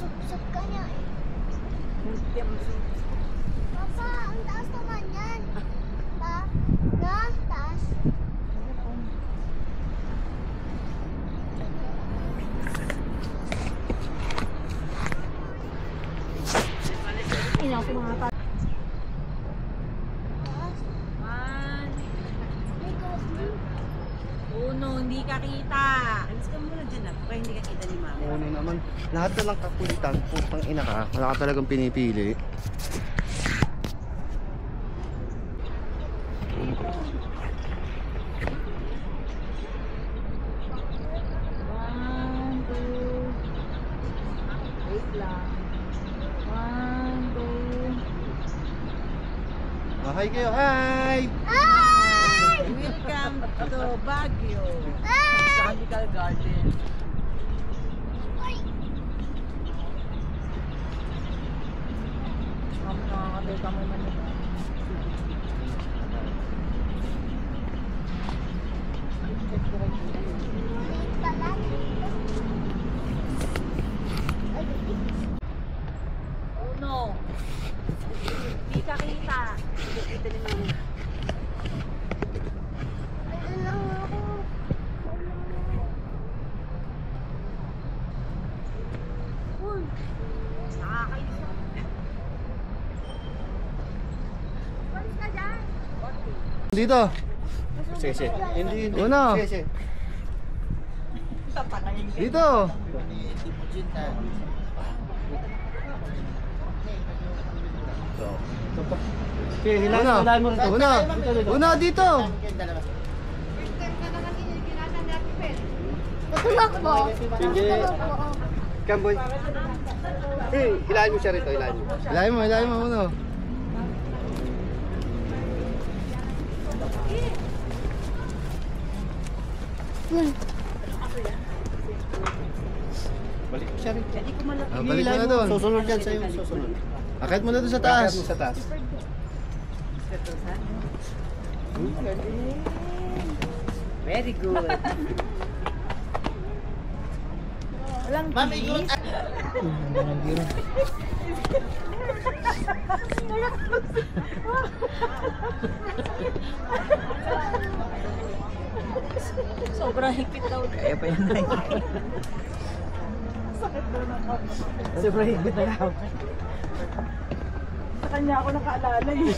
Susupsup ka niya eh. Hindi mo Papa, ang taas naman yan. Taas. Ina ko mga pa. Hindi ka kita. Alis ka muna dyan na. Kaya hindi ka kita ni Mama. Ano naman, lahat na lang kakulitan, putang ina ka. Wala ka talagang pinipili. Wait lang. 1, 2. Hi kayo, hi! Welcome to Baguio. Tropical Garden. Kami nakakabay kami man. Oh no. Hindi ka kita. Hindi kita ni Mama. Dito. Sige. Hindi. Una. Sige. Dito. Okay, hilahin mo rin. Una dito. Tumakbo. Hindi. Kamboy. Hilahin mo siya rito, hilahin mo. Hilahin mo uno. Balik mo siya rito. Balik mo na doon. Susunod yan sa'yo, susunod. Akit mo na doon sa taas. Akit mo sa taas. Very good. Walang Mami, good. sobrang higpit daw. Kaya pa yan. Sakit daw na ako. Sobrang higpit na ako. Sa kanya ako nakaalala eh.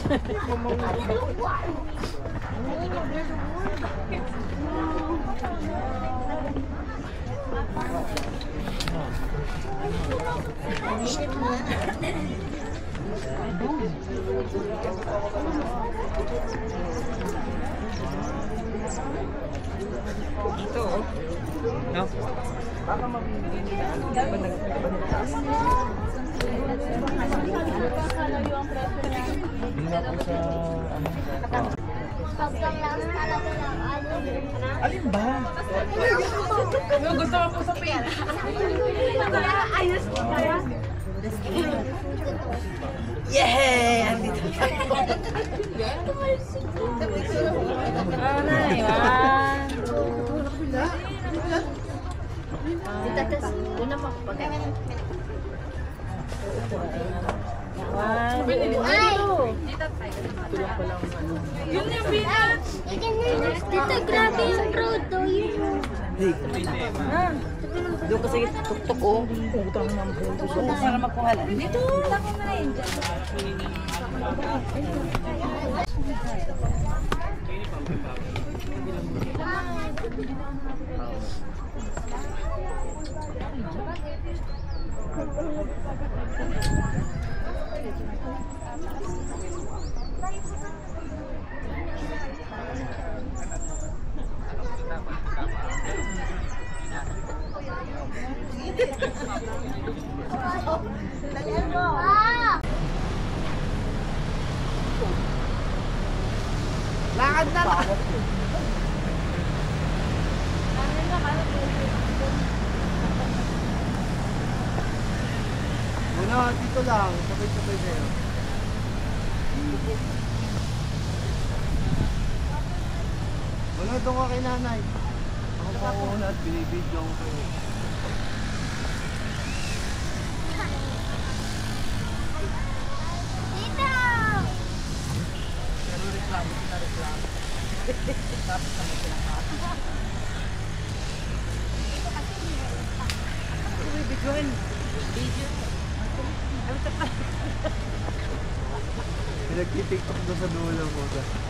Ito oh. No? Baka mabibigyan nila. Dapat nagtaas. Alin ba? Gusto mo po sa pin. Ayos ko kaya. Yeah! Andito tayo. Dito, grabe yung prodo. Doon kasi tuktok oh. Utang ng bundo. Para magkuhala. Dito lang na rin. Lakad na lang. Una, dito lang. Sabay-sabay kayo. Una, doon ka kay nanay. Ako pa una at binibidyo ko kayo. yun. Video. Pinag-tiktok doon sa dulo mo.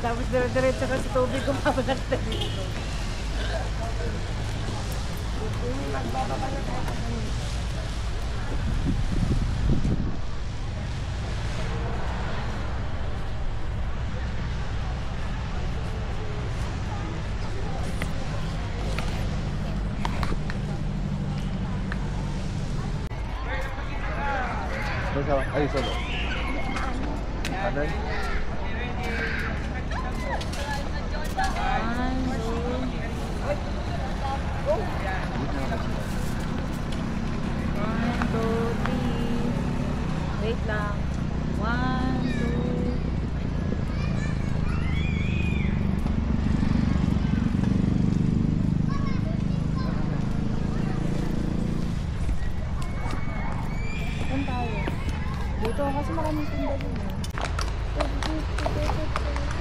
Tapos diretso ka sa tubig, kumabalat na dito. Ay, solo. Anan? Wait lang. 1, 2. Saan tayo? Dito kasi maraming tinda din.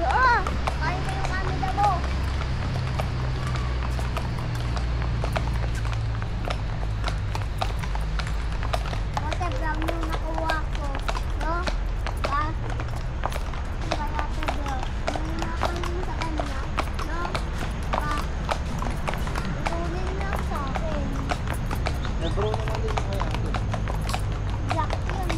Oo! Kain mo yung camera mo. Kasi vlog mo nakuha ko. No? Ba? Kaya ko vlog. May nakain sa kanya. No? Ba? Ituloy lang sa akin. Bro naman din ko yan. Black yun.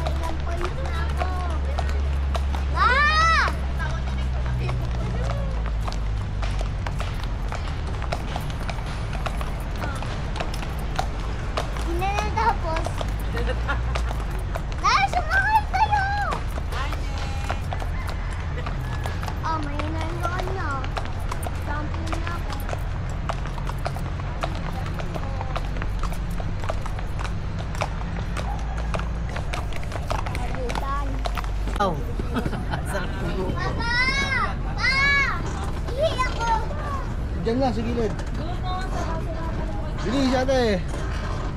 Ilang points na ako. Ah! Hindi na tapos. Dahil sumakay tayo! Oh, may nandoon na. Jumping na ako. Abutan. Oh. Sarap po. Papa! Pa! Ihi ako! Diyan lang, sa gilid. Bilis ate.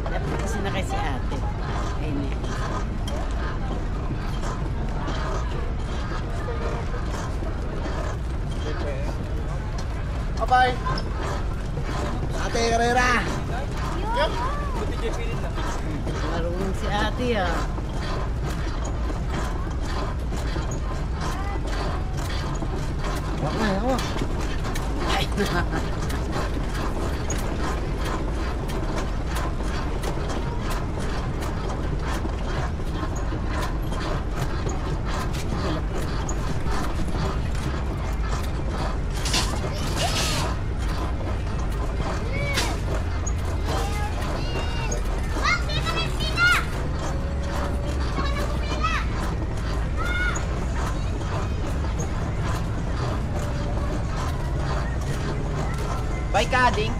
Dapat kasi na kay si ate. Ayun eh. Bye-bye. Ate Carrera. Marunong si ate ah. Wak na, wak. Ay, Wag, dito na yung pila! Dito na yung pila! Bye, Kading.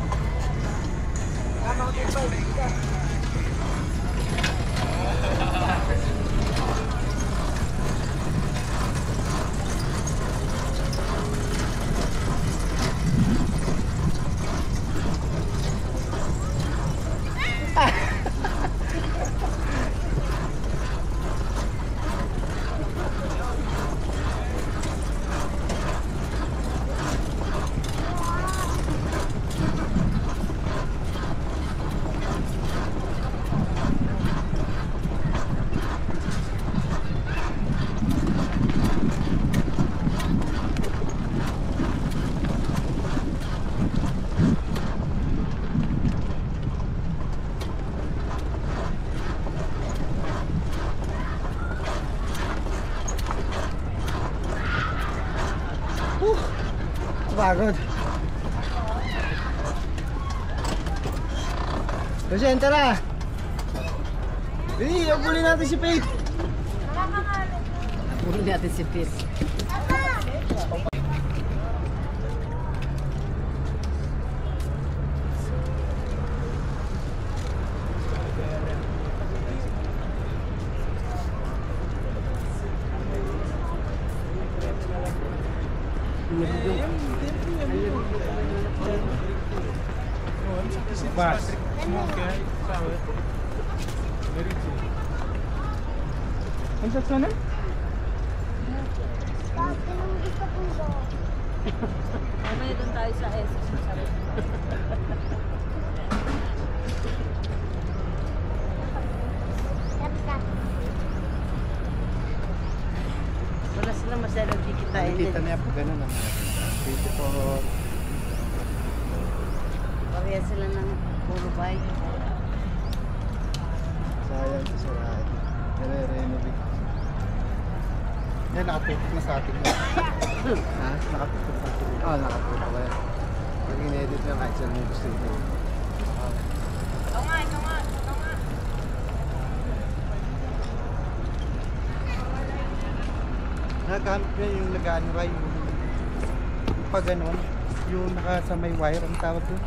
Pagod. Kasi tara. Bili, abulin natin si Faith. Puro natin si Pete. Bas. Ang sa sana? Bakit nung gusto kong go? Mamaya doon tayo sa S. Tap-tap. Wala silang masyadong kikitain din. Nakikita niya po ganun ang dito po. Pareha sila ng puro bike. Sayang sa saraan. Nare-renovate. Yan, nakatutok na sa atin. Ha? Nakatutok sa atin. Oo, nakatutok ba yan? Pag in-edit niya kahit saan mo gusto ito. Nagagamit niya yung nag-ano yung pag ganon, yung naka sa may wire ang tawag doon.